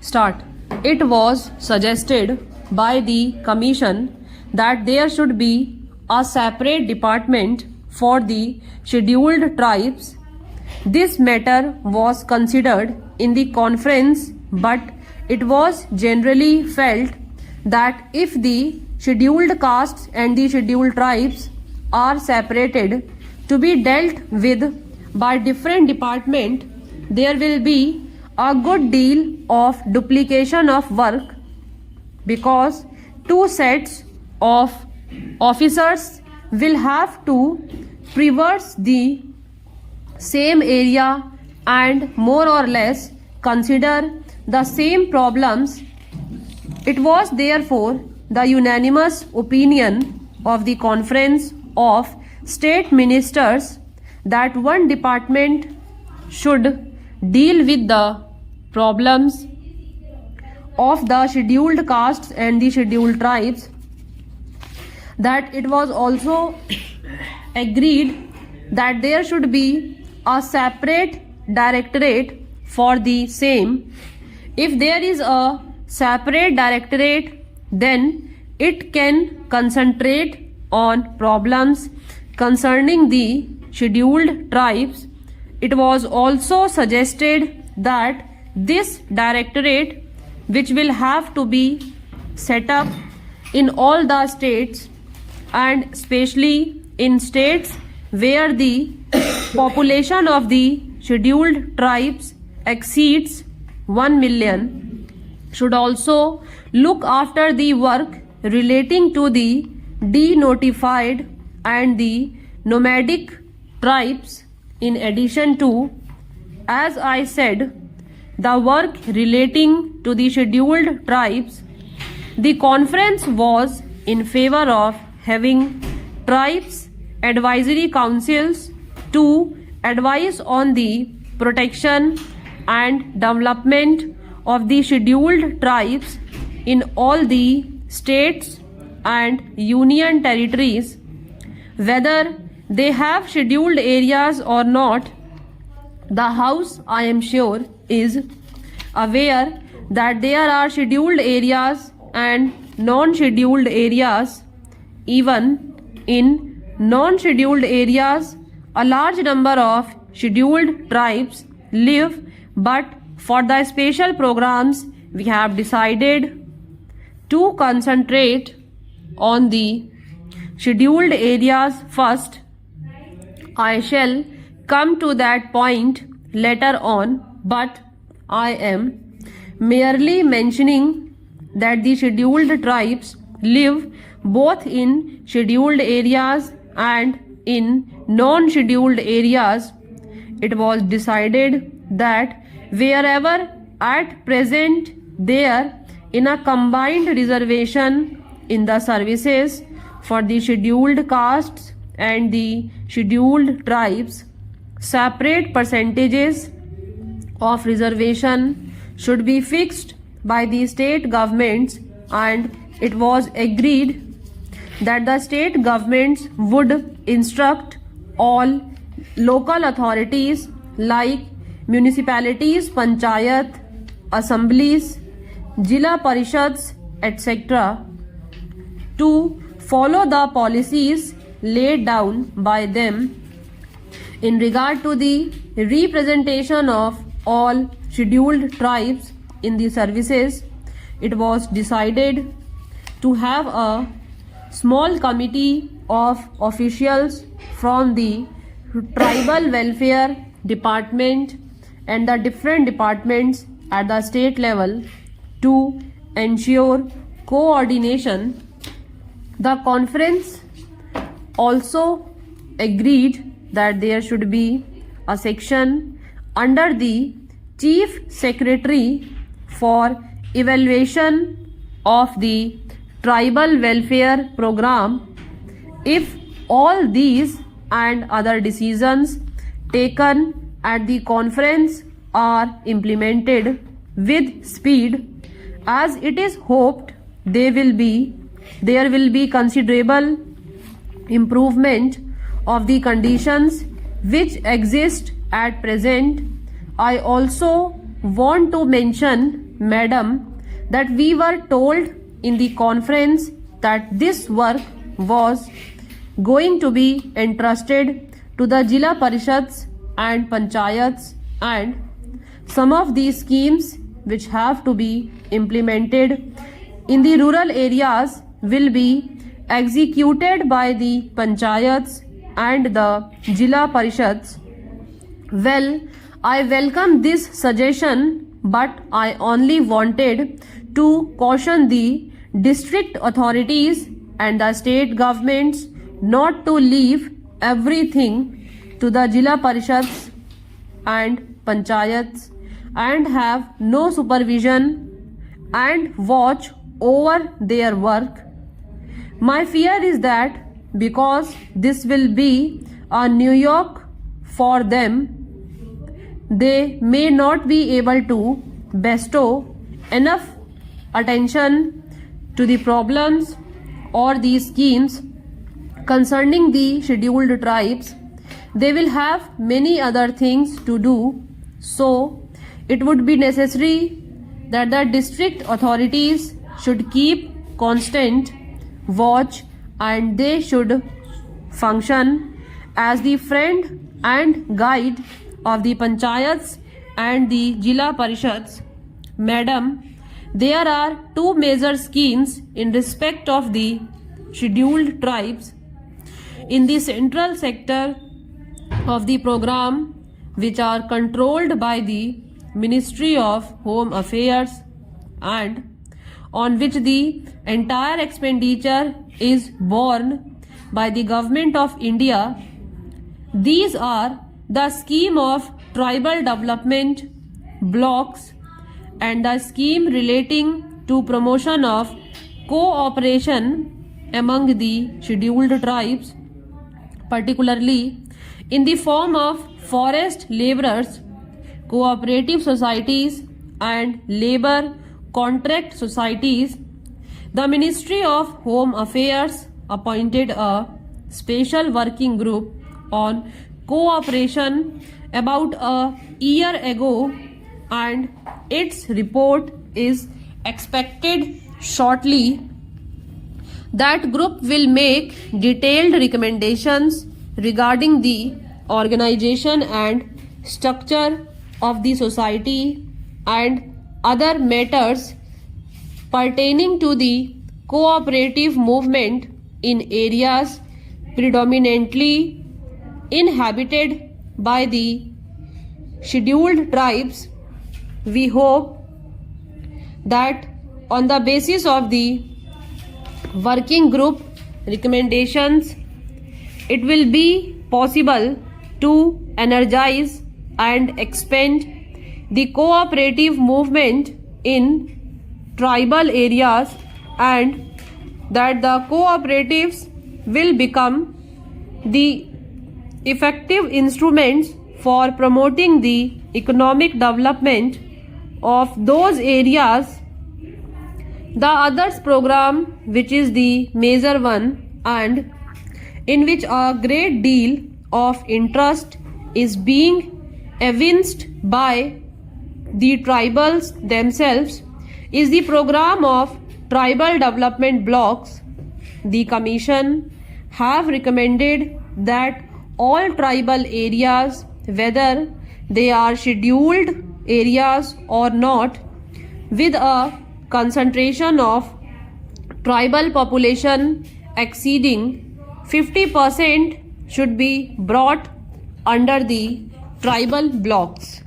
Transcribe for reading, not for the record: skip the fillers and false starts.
Start. It was suggested by the Commission that there should be a separate department for the scheduled tribes. This matter was considered in the conference, but it was generally felt that if the scheduled castes and the scheduled tribes are separated to be dealt with by different department, there will be a good deal of duplication of work because two sets of officers will have to traverse the same area and more or less consider the same problems. It was therefore the unanimous opinion of the Conference of State Ministers that one department should deal with the problems of the scheduled castes and the scheduled tribes, that it was also agreed that there should be a separate directorate for the same. If there is a separate directorate, then it can concentrate on problems concerning the scheduled tribes. It was also suggested that this directorate, which will have to be set up in all the states and especially in states where the population of the scheduled tribes exceeds 1 million, should also look after the work relating to the denotified and the nomadic tribes. In addition to, as I said, the work relating to the scheduled tribes, the conference was in favor of having tribes advisory councils to advise on the protection and development of the scheduled tribes in all the states and union territories, whether they have scheduled areas or not. The House, I am sure, is aware that there are scheduled areas and non-scheduled areas. Even in non-scheduled areas, a large number of scheduled tribes live, but for the special programs, we have decided to concentrate on the scheduled areas first. I shall come to that point later on, but I am merely mentioning that the scheduled tribes live both in scheduled areas and in non-scheduled areas. It was decided that wherever at present there in a combined reservation in the services for the scheduled castes and the scheduled tribes, separate percentages of reservation should be fixed by the state governments, and it was agreed that the state governments would instruct all local authorities like municipalities, panchayat, assemblies, Jila Parishads, etc. to follow the policies laid down by them in regard to the representation of all scheduled tribes in the services. It was decided to have a small committee of officials from the tribal welfare department and the different departments at the state level to ensure coordination. The conference also agreed that there should be a section under the Chief Secretary for evaluation of the tribal welfare program. If all these and other decisions taken at the conference are implemented with speed, as it is hoped there will be considerable improvement of the conditions which exist at present. I also want to mention, Madam, that we were told in the conference that this work was going to be entrusted to the Jila Parishads and Panchayats, and some of these schemes which have to be implemented in the rural areas will be executed by the Panchayats and the Jila Parishads. Well, I welcome this suggestion, but I only wanted to caution the district authorities and the state governments not to leave everything to the Jila Parishads and Panchayats and have no supervision and watch over their work. My fear is that because this will be a New York for them, they may not be able to bestow enough attention to the problems or the schemes concerning the scheduled tribes. They will have many other things to do, so it would be necessary that the district authorities should keep constant watch and they should function as the friend and guide of the Panchayats and the Jila Parishads. Madam, there are two major schemes in respect of the scheduled tribes in the central sector of the program, which are controlled by the Ministry of Home Affairs and on which the entire expenditure is borne by the Government of India. These are the scheme of tribal development blocks and the scheme relating to promotion of cooperation among the scheduled tribes, particularly in the form of forest laborers, cooperative societies and labor contract societies. The Ministry of Home Affairs appointed a special working group on cooperation about a year ago, and its report is expected shortly. That group will make detailed recommendations regarding the organization and structure of the society and other matters pertaining to the cooperative movement in areas predominantly inhabited by the scheduled tribes. We hope that on the basis of the working group recommendations, it will be possible to energize and expand the cooperative movement in tribal areas, and that the cooperatives will become the effective instruments for promoting the economic development of those areas. The others program, which is the major one and in which a great deal of interest is being evinced by the tribals themselves, is the program of tribal development blocks. The Commission have recommended that all tribal areas, whether they are scheduled areas or not, with a concentration of tribal population exceeding 50%, should be brought under the tribal blocks.